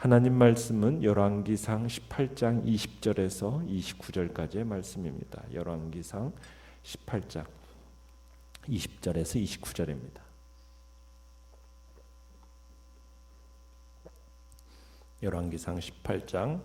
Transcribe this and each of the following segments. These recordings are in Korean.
하나님 말씀은 열왕기상 18장 20절에서 29절까지의 말씀입니다. 열왕기상 18장 20절에서 29절입니다. 열왕기상 18장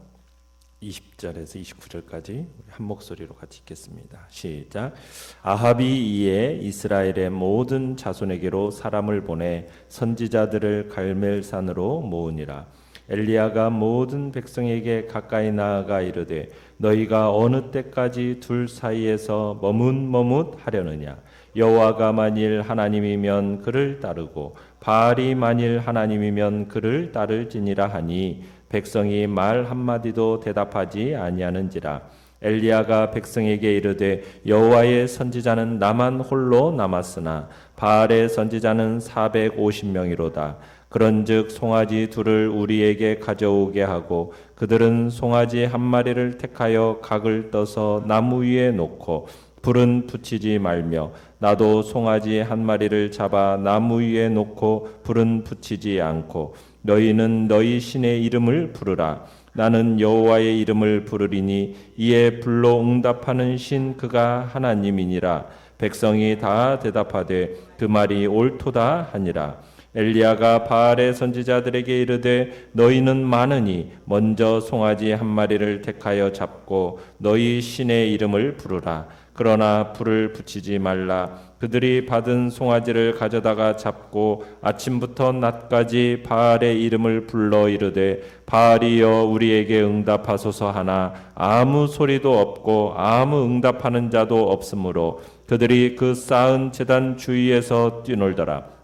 20절에서 29절까지 한 목소리로 같이 읽겠습니다. 시작. 아합이 이에 이스라엘의 모든 자손에게로 사람을 보내 선지자들을 갈멜산으로 모으니라. 엘리야가 모든 백성에게 가까이 나아가 이르되 너희가 어느 때까지 둘 사이에서 머뭇머뭇하려느냐. 여호와가 만일 하나님이면 그를 따르고 바알이 만일 하나님이면 그를 따를지니라 하니 백성이 말 한마디도 대답하지 아니하는지라. 엘리야가 백성에게 이르되 여호와의 선지자는 나만 홀로 남았으나 바알의 선지자는 450명이로다. 그런즉 송아지 둘을 우리에게 가져오게 하고 그들은 송아지 한 마리를 택하여 각을 떠서 나무 위에 놓고 불은 붙이지 말며 나도 송아지 한 마리를 잡아 나무 위에 놓고 불은 붙이지 않고 너희는 너희 신의 이름을 부르라. 나는 여호와의 이름을 부르리니 이에 불로 응답하는 신 그가 하나님이니라. 백성이 다 대답하되 그 말이 옳도다 하니라. 엘리야가 바알의 선지자들에게 이르되 너희는 많으니 먼저 송아지 한 마리를 택하여 잡고 너희 신의 이름을 부르라. 그러나 불을 붙이지 말라. 그들이 받은 송아지를 가져다가 잡고 아침부터 낮까지 바알의 이름을 불러 이르되 바알이여 우리에게 응답하소서 하나 아무 소리도 없고 아무 응답하는 자도 없으므로 그들이 그 쌓은 제단 주위에서 뛰놀더라.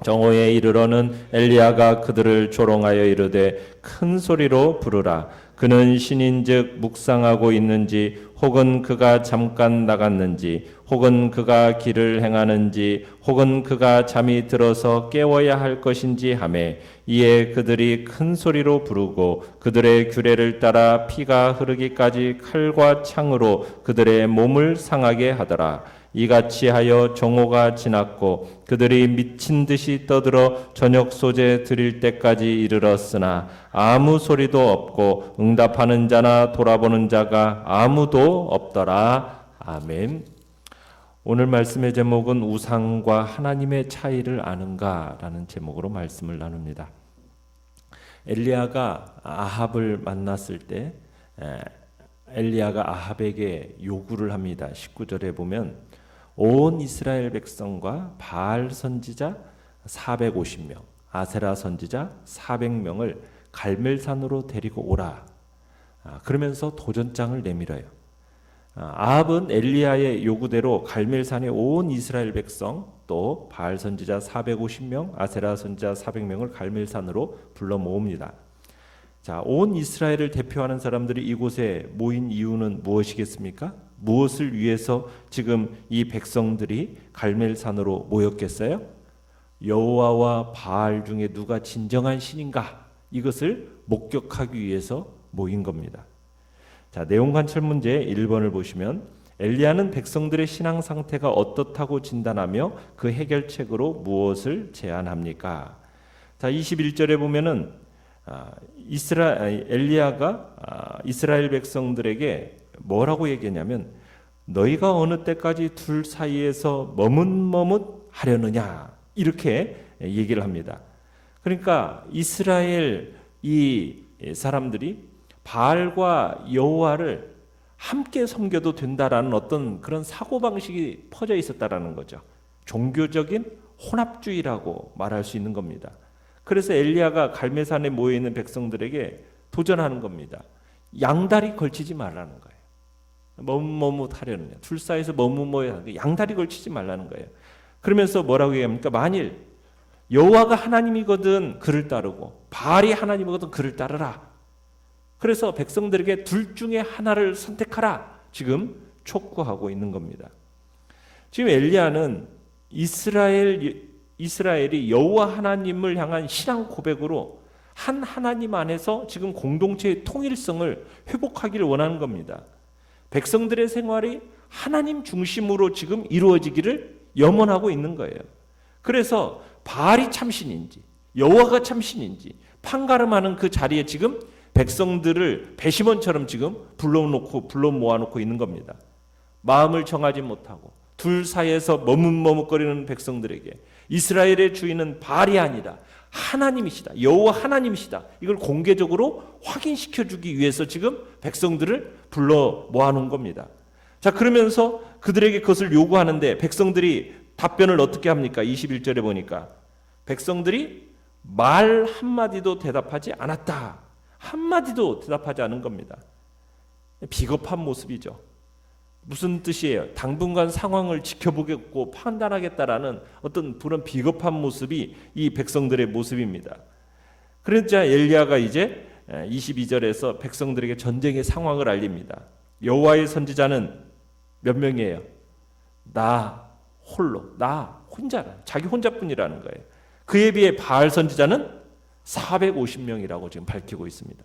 정오에 이르러는 엘리야가 그들을 조롱하여 이르되 큰 소리로 부르라. 그는 신인즉 묵상하고 있는지 혹은 그가 잠깐 나갔는지 혹은 그가 길을 행하는지 혹은 그가 잠이 들어서 깨워야 할 것인지 하매 이에 그들이 큰 소리로 부르고 그들의 규례를 따라 피가 흐르기까지 칼과 창으로 그들의 몸을 상하게 하더라. 이같이 하여 정오가 지났고 그들이 미친 듯이 떠들어 저녁 소재 드릴 때까지 이르렀으나 아무 소리도 없고 응답하는 자나 돌아보는 자가 아무도 없더라. 아멘. 오늘 말씀의 제목은 우상과 하나님의 차이를 아는가라는 제목으로 말씀을 나눕니다. 엘리야가 아합을 만났을 때 엘리야가 아합에게 요구를 합니다. 19절에 보면 온 이스라엘 백성과 바알 선지자 450명, 아세라 선지자 400명을 갈멜산으로 데리고 오라. 그러면서 도전장을 내밀어요. 아합은 엘리야의 요구대로 갈멜산에 온 이스라엘 백성 또 바알 선지자 450명, 아세라 선지자 400명을 갈멜산으로 불러 모읍니다. 자, 온 이스라엘을 대표하는 사람들이 이곳에 모인 이유는 무엇이겠습니까? 무엇을 위해서 지금 이 백성들이 갈멜산으로 모였겠어요? 여호와와 바알 중에 누가 진정한 신인가? 이것을 목격하기 위해서 모인 겁니다. 자, 내용 관찰 문제 1번을 보시면 엘리야는 백성들의 신앙 상태가 어떻다고 진단하며 그 해결책으로 무엇을 제안합니까? 자, 21절에 보면은 엘리야가 이스라엘 백성들에게 뭐라고 얘기했냐면 너희가 어느 때까지 둘 사이에서 머뭇머뭇하려느냐 이렇게 얘기를 합니다. 그러니까 이스라엘 이 사람들이 바알과 여호와를 함께 섬겨도 된다라는 어떤 그런 사고방식이 퍼져 있었다라는 거죠. 종교적인 혼합주의라고 말할 수 있는 겁니다. 그래서 엘리야가 갈멜산에 모여있는 백성들에게 도전하는 겁니다. 양다리 걸치지 말라는 거예요. 머뭇머뭇하려느냐. 둘 사이에서 머뭇머뭇하는 양다리 걸치지 말라는 거예요. 그러면서 뭐라고 얘기합니까? 만일 여호와가 하나님이거든 그를 따르고 바알이 하나님이거든 그를 따르라. 그래서 백성들에게 둘 중에 하나를 선택하라. 지금 촉구하고 있는 겁니다. 지금 엘리야는 이스라엘이 여호와 하나님을 향한 신앙 고백으로 한 하나님 안에서 지금 공동체의 통일성을 회복하기를 원하는 겁니다. 백성들의 생활이 하나님 중심으로 지금 이루어지기를 염원하고 있는 거예요. 그래서 바알이 참신인지 여호와가 참신인지 판가름하는 그 자리에 지금 백성들을 배심원처럼 지금 불러 모아놓고 있는 겁니다. 마음을 정하지 못하고 둘 사이에서 머뭇머뭇거리는 백성들에게 이스라엘의 주인은 바알이 아니라 하나님이시다, 여호와 하나님이시다, 이걸 공개적으로 확인시켜주기 위해서 지금 백성들을 불러 모아놓은 겁니다. 자, 그러면서 그들에게 그것을 요구하는데 백성들이 답변을 어떻게 합니까? 21절에 보니까 백성들이 말 한마디도 대답하지 않았다. 한마디도 대답하지 않은 겁니다. 비겁한 모습이죠. 무슨 뜻이에요? 당분간 상황을 지켜보겠고 판단하겠다라는 어떤 그런 비겁한 모습이 이 백성들의 모습입니다. 그러자 엘리야가 이제 22절에서 백성들에게 전쟁의 상황을 알립니다. 여호와의 선지자는 몇 명이에요? 나 홀로, 나 혼자라, 자기 혼자뿐이라는 거예요. 그에 비해 바알 선지자는 450명이라고 지금 밝히고 있습니다.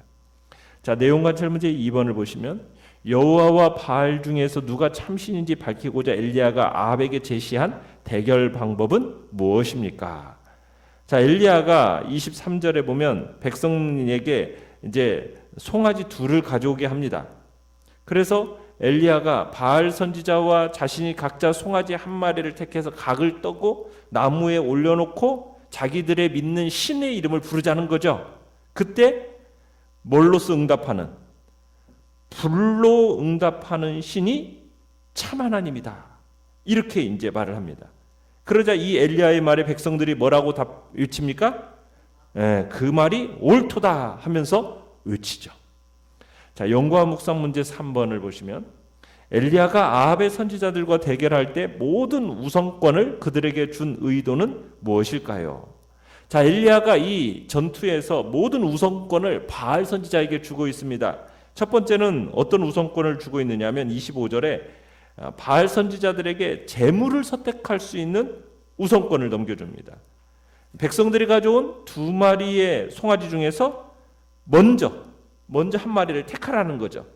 자, 내용관찰 문제 2번을 보시면 여호와와 바알 중에서 누가 참신인지 밝히고자 엘리야가 아합에게 제시한 대결 방법은 무엇입니까? 자, 엘리야가 23절에 보면 백성에게 이제 송아지 둘을 가져오게 합니다. 그래서 엘리야가 바알 선지자와 자신이 각자 송아지 한 마리를 택해서 각을 떠고 나무에 올려놓고 자기들의 믿는 신의 이름을 부르자는 거죠. 그때 뭘로써 응답하는? 불로 응답하는 신이 참 하나님이다. 이렇게 이제 말을 합니다. 그러자 이 엘리야의 말에 백성들이 뭐라고 외칩니까? 그 말이 옳도다 하면서 외치죠. 자, 연구와 묵상 문제 3번을 보시면 엘리야가 아합의 선지자들과 대결할 때 모든 우선권을 그들에게 준 의도는 무엇일까요? 자, 엘리야가 이 전투에서 모든 우선권을 바알 선지자에게 주고 있습니다. 첫 번째는 어떤 우선권을 주고 있느냐 하면 25절에 바알 선지자들에게 재물을 선택할 수 있는 우선권을 넘겨줍니다. 백성들이 가져온 2마리의 송아지 중에서 먼저 한 마리를 택하라는 거죠.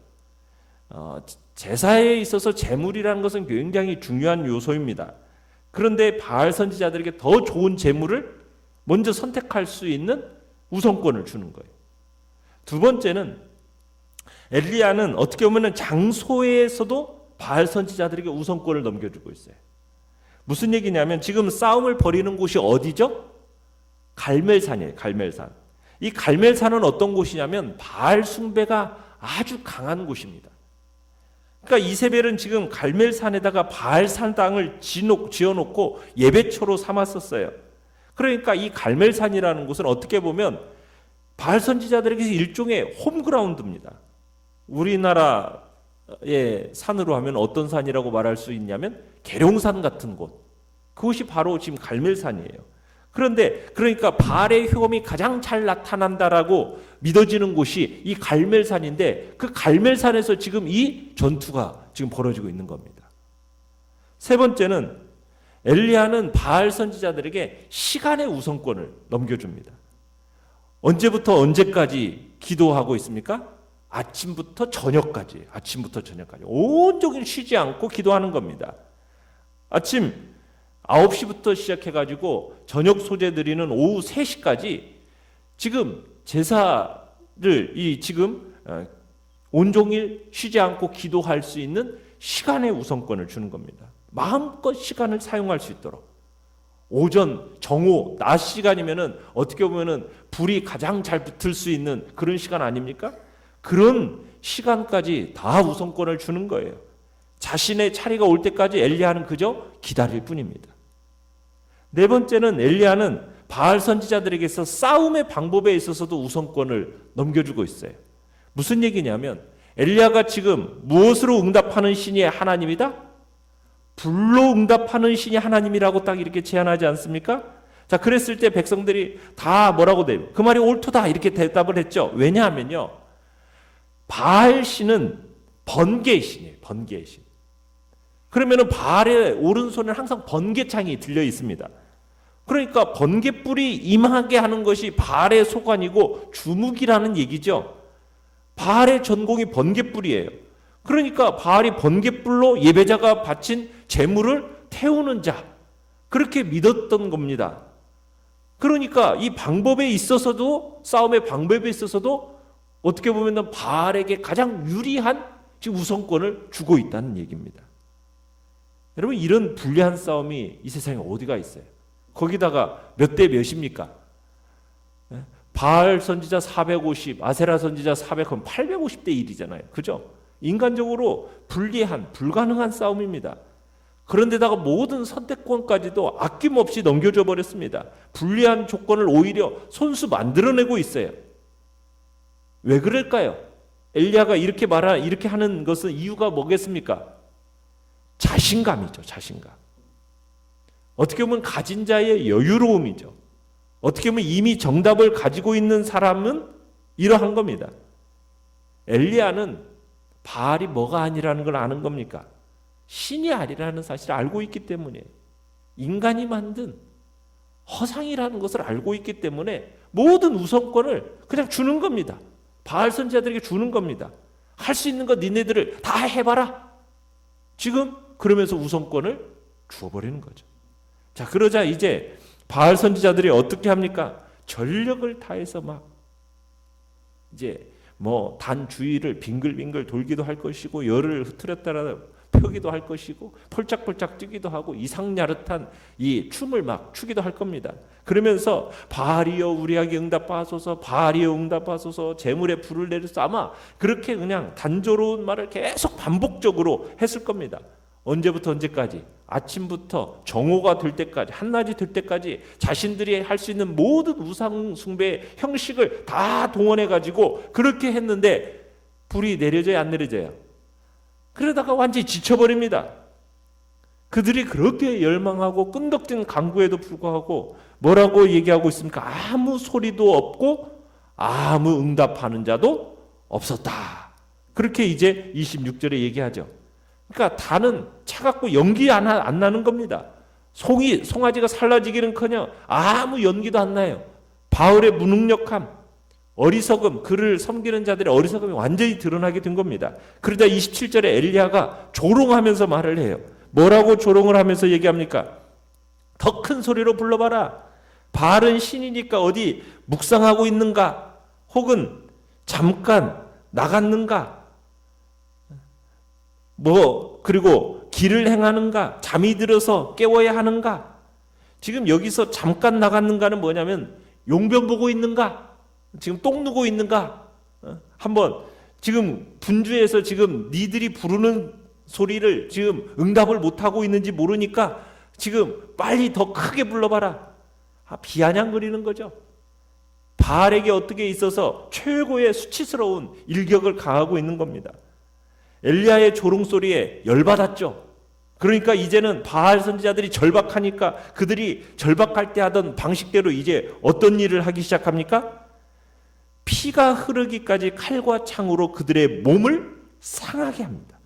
제사에 있어서 재물이라는 것은 굉장히 중요한 요소입니다. 그런데 바알 선지자들에게 더 좋은 재물을 먼저 선택할 수 있는 우선권을 주는 거예요. 두 번째는 엘리야는 어떻게 보면 장소에서도 바알 선지자들에게 우선권을 넘겨주고 있어요. 무슨 얘기냐면 지금 싸움을 벌이는 곳이 어디죠? 갈멜산이에요. 갈멜산. 이 갈멜산은 어떤 곳이냐면 바알 숭배가 아주 강한 곳입니다. 그러니까 이세벨은 지금 갈멜산에다가 바알 산당을 지어놓고 예배처로 삼았었어요. 그러니까 이 갈멜산이라는 곳은 어떻게 보면 바알 선지자들에게 일종의 홈그라운드입니다. 우리나라의 산으로 하면 어떤 산이라고 말할 수 있냐면 계룡산 같은 곳. 그것이 바로 지금 갈멜산이에요. 그러니까 바알의 효험이 가장 잘 나타난다라고 믿어지는 곳이 이 갈멜산인데 그 갈멜산에서 지금 이 전투가 지금 벌어지고 있는 겁니다. 세 번째는 엘리야는 바알 선지자들에게 시간의 우선권을 넘겨줍니다. 언제부터 언제까지 기도하고 있습니까? 아침부터 저녁까지 온종일 쉬지 않고 기도하는 겁니다. 아침 9시부터 시작해가지고 저녁 소재 드리는 오후 3시까지 지금 제사를 지금 온종일 쉬지 않고 기도할 수 있는 시간의 우선권을 주는 겁니다. 마음껏 시간을 사용할 수 있도록. 오전, 정오, 낮 시간이면은 어떻게 보면은 불이 가장 잘 붙을 수 있는 그런 시간 아닙니까? 그런 시간까지 다 우선권을 주는 거예요. 자신의 차례가 올 때까지 엘리야는 그저 기다릴 뿐입니다. 네 번째는 엘리야는 바알 선지자들에게서 싸움의 방법에 있어서도 우선권을 넘겨주고 있어요. 무슨 얘기냐면 엘리야가 지금 무엇으로 응답하는 신이 하나님이다? 불로 응답하는 신이 하나님이라고 딱 이렇게 제안하지 않습니까? 자, 그랬을 때 백성들이 다 뭐라고 돼요? 그 말이 옳도다 이렇게 대답을 했죠. 왜냐하면요, 바알 신은 번개의 신이에요. 번개의 신. 그러면은 바알의 오른손에 항상 번개창이 들려 있습니다. 그러니까 번개불이 임하게 하는 것이 바알의 소관이고 주묵이라는 얘기죠. 바알의 전공이 번개불이에요. 그러니까 바알이 번개불로 예배자가 바친 제물을 태우는 자, 그렇게 믿었던 겁니다. 그러니까 이 방법에 있어서도, 싸움의 방법에 있어서도 어떻게 보면 바알에게 가장 유리한 지금 우선권을 주고 있다는 얘기입니다. 여러분, 이런 불리한 싸움이 이 세상에 어디가 있어요? 거기다가 몇 대 몇입니까? 바알 선지자 450, 아세라 선지자 400, 그럼 850대 1이잖아요. 그죠? 인간적으로 불리한, 불가능한 싸움입니다. 그런데다가 모든 선택권까지도 아낌없이 넘겨줘 버렸습니다. 불리한 조건을 오히려 손수 만들어내고 있어요. 왜 그럴까요? 엘리야가 이렇게 하는 것은 이유가 뭐겠습니까? 자신감이죠, 자신감. 어떻게 보면 가진 자의 여유로움이죠. 어떻게 보면 이미 정답을 가지고 있는 사람은 이러한 겁니다. 엘리야는 바알이 뭐가 아니라는 걸 아는 겁니까? 신이 아니라는 사실을 알고 있기 때문에, 인간이 만든 허상이라는 것을 알고 있기 때문에 모든 우선권을 그냥 주는 겁니다. 바알 선지자들에게 주는 겁니다. 할 수 있는 것 니네들을 다 해봐라. 지금 그러면서 우선권을 주어버리는 거죠. 자, 그러자 이제 바알 선지자들이 어떻게 합니까? 전력을 다해서 막 이제 단 주위를 빙글빙글 돌기도 할 것이고, 열을 흐트렸다가 펴기도 할 것이고, 폴짝폴짝 뛰기도 하고, 이상야릇한 이 춤을 막 추기도 할 겁니다. 그러면서 바알이여 우리에게 응답하소서, 바알이여 응답하소서, 재물에 불을 내려서, 아마 그렇게 그냥 단조로운 말을 계속 반복적으로 했을 겁니다. 언제부터 언제까지? 아침부터 정오가 될 때까지, 한낮이 될 때까지 자신들이 할 수 있는 모든 우상 숭배의 형식을 다 동원해 가지고 그렇게 했는데 불이 내려져야 안 내려져요? 그러다가 완전히 지쳐버립니다. 그들이 그렇게 열망하고 끈덕진 강구에도 불구하고 뭐라고 얘기하고 있습니까? 아무 소리도 없고 아무 응답하는 자도 없었다. 그렇게 이제 26절에 얘기하죠. 그러니까 단은 차갑고 연기 안 나는 겁니다. 송아지가 살라지기는커녕 아무 연기도 안 나요. 바울의 무능력함, 어리석음, 그를 섬기는 자들의 어리석음이 완전히 드러나게 된 겁니다. 그러다 27절에 엘리야가 조롱하면서 말을 해요. 뭐라고 조롱을 하면서 얘기합니까? 더 큰 소리로 불러봐라. 바알은 신이니까 어디 묵상하고 있는가? 혹은 잠깐 나갔는가? 그리고 길을 행하는가? 잠이 들어서 깨워야 하는가? 지금 여기서 잠깐 나갔는가는 뭐냐면 용변 보고 있는가? 지금 똥 누고 있는가? 한번 지금 분주해서 지금 니들이 부르는 소리를 지금 응답을 못하고 있는지 모르니까 지금 빨리 더 크게 불러봐라. 비아냥거리는 거죠. 바알에게 어떻게 있어서 최고의 수치스러운 일격을 가하고 있는 겁니다. 엘리야의 조롱소리에 열받았죠. 그러니까 이제는 바알 선지자들이 절박하니까 그들이 절박할 때 하던 방식대로 이제 어떤 일을 하기 시작합니까? 피가 흐르기까지 칼과 창으로 그들의 몸을 상하게 합니다.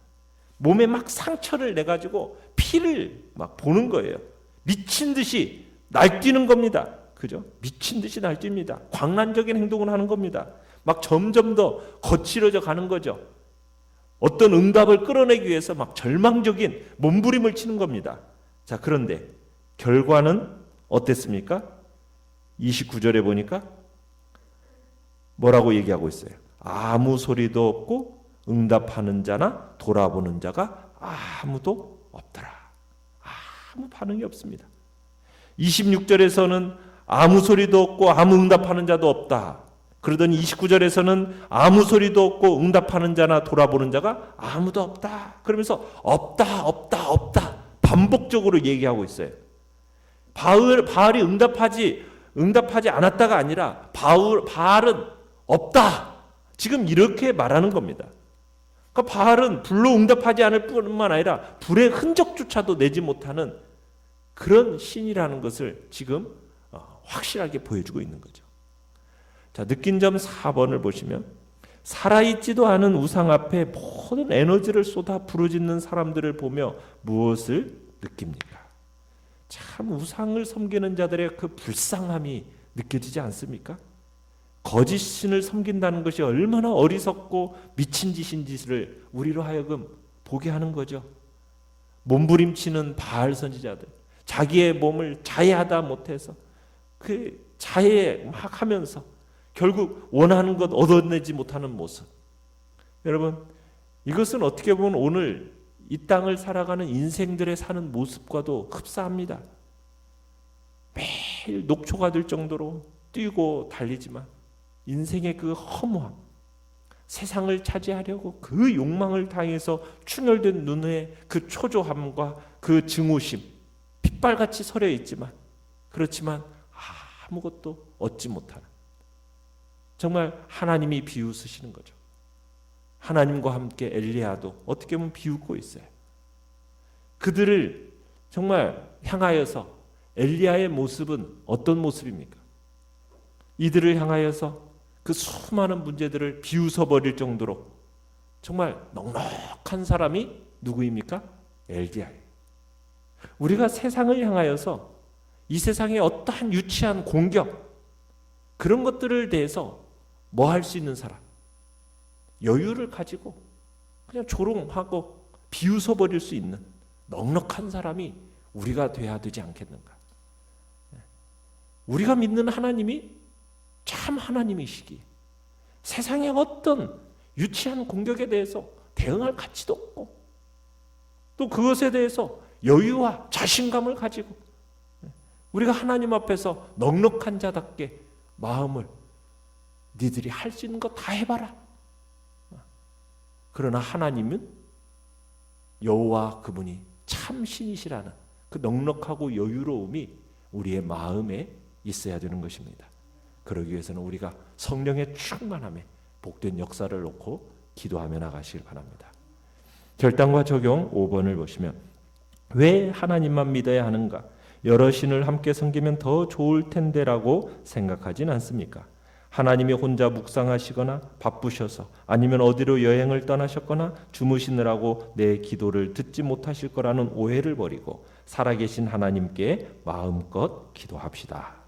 몸에 막 상처를 내가지고 피를 막 보는 거예요. 미친 듯이 날뛰는 겁니다. 그죠? 미친 듯이 날뜁니다. 광란적인 행동을 하는 겁니다. 막 점점 더 거칠어져 가는 거죠. 어떤 응답을 끌어내기 위해서 막 절망적인 몸부림을 치는 겁니다. 자, 그런데 결과는 어땠습니까? 29절에 보니까 뭐라고 얘기하고 있어요? 아무 소리도 없고 응답하는 자나 돌아보는 자가 아무도 없더라. 아무 반응이 없습니다. 26절에서는 아무 소리도 없고 아무 응답하는 자도 없다. 그러더니 29절에서는 아무 소리도 없고 응답하는 자나 돌아보는 자가 아무도 없다. 그러면서 없다 반복적으로 얘기하고 있어요. 바알이 응답하지 않았다가 아니라 바알은 없다. 지금 이렇게 말하는 겁니다. 그러니까 바알은 불로 응답하지 않을 뿐만 아니라 불의 흔적조차도 내지 못하는 그런 신이라는 것을 지금 확실하게 보여주고 있는 거죠. 자, 느낀 점 4번을 보시면 살아있지도 않은 우상 앞에 모든 에너지를 쏟아 부르짖는 사람들을 보며 무엇을 느낍니까? 참 우상을 섬기는 자들의 그 불쌍함이 느껴지지 않습니까? 거짓 신을 섬긴다는 것이 얼마나 어리석고 미친 짓인지를 우리로 하여금 보게 하는 거죠. 몸부림치는 바알 선지자들, 자기의 몸을 자해하다 못해서 그 자해 막 하면서 결국 원하는 것 얻어내지 못하는 모습. 여러분, 이것은 어떻게 보면 오늘 이 땅을 살아가는 인생들의 사는 모습과도 흡사합니다. 매일 녹초가 될 정도로 뛰고 달리지만 인생의 그 허무함, 세상을 차지하려고 그 욕망을 당해서 충혈된 눈에 그 초조함과 그 증오심, 핏발같이 서려 있지만, 그렇지만 아무것도 얻지 못하는, 정말 하나님이 비웃으시는 거죠. 하나님과 함께 엘리야도 어떻게 보면 비웃고 있어요. 그들을 정말 향하여서 엘리야의 모습은 어떤 모습입니까? 이들을 향하여서 그 수많은 문제들을 비웃어 버릴 정도로 정말 넉넉한 사람이 누구입니까? 엘리야예요. 우리가 세상을 향하여서 이 세상의 어떠한 유치한 공격, 그런 것들을 대해서 뭐 할 수 있는 사람, 여유를 가지고 그냥 조롱하고 비웃어 버릴 수 있는 넉넉한 사람이 우리가 돼야 되지 않겠는가? 우리가 믿는 하나님이 참 하나님이시기에 세상의 어떤 유치한 공격에 대해서 대응할 가치도 없고, 또 그것에 대해서 여유와 자신감을 가지고 우리가 하나님 앞에서 넉넉한 자답게 마음을, 니들이 할 수 있는 거 다 해봐라. 그러나 하나님은 여호와 그분이 참 신이시라는 그 넉넉하고 여유로움이 우리의 마음에 있어야 되는 것입니다. 그러기 위해서는 우리가 성령의 충만함에 복된 역사를 놓고 기도하며 나가시길 바랍니다. 결단과 적용 5번을 보시면, 왜 하나님만 믿어야 하는가? 여러 신을 함께 섬기면 더 좋을 텐데라고 생각하진 않습니까? 하나님이 혼자 묵상하시거나 바쁘셔서, 아니면 어디로 여행을 떠나셨거나 주무시느라고 내 기도를 듣지 못하실 거라는 오해를 버리고 살아계신 하나님께 마음껏 기도합시다.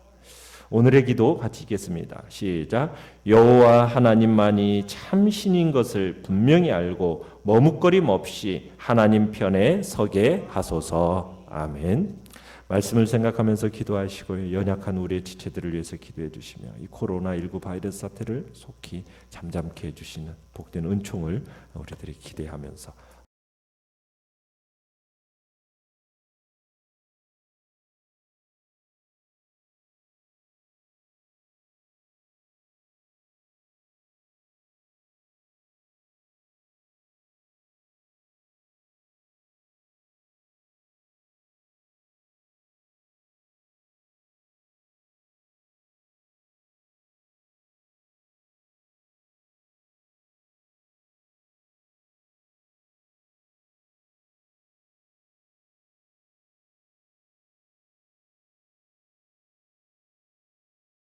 오늘의 기도 같이 읽겠습니다. 시작. 여호와 하나님만이 참 신인 것을 분명히 알고 머뭇거림 없이 하나님 편에 서게 하소서. 아멘. 말씀을 생각하면서 기도하시고 연약한 우리의 지체들을 위해서 기도해 주시며 이 코로나19 바이러스 사태를 속히 잠잠케 해주시는 복된 은총을 우리들이 기대하면서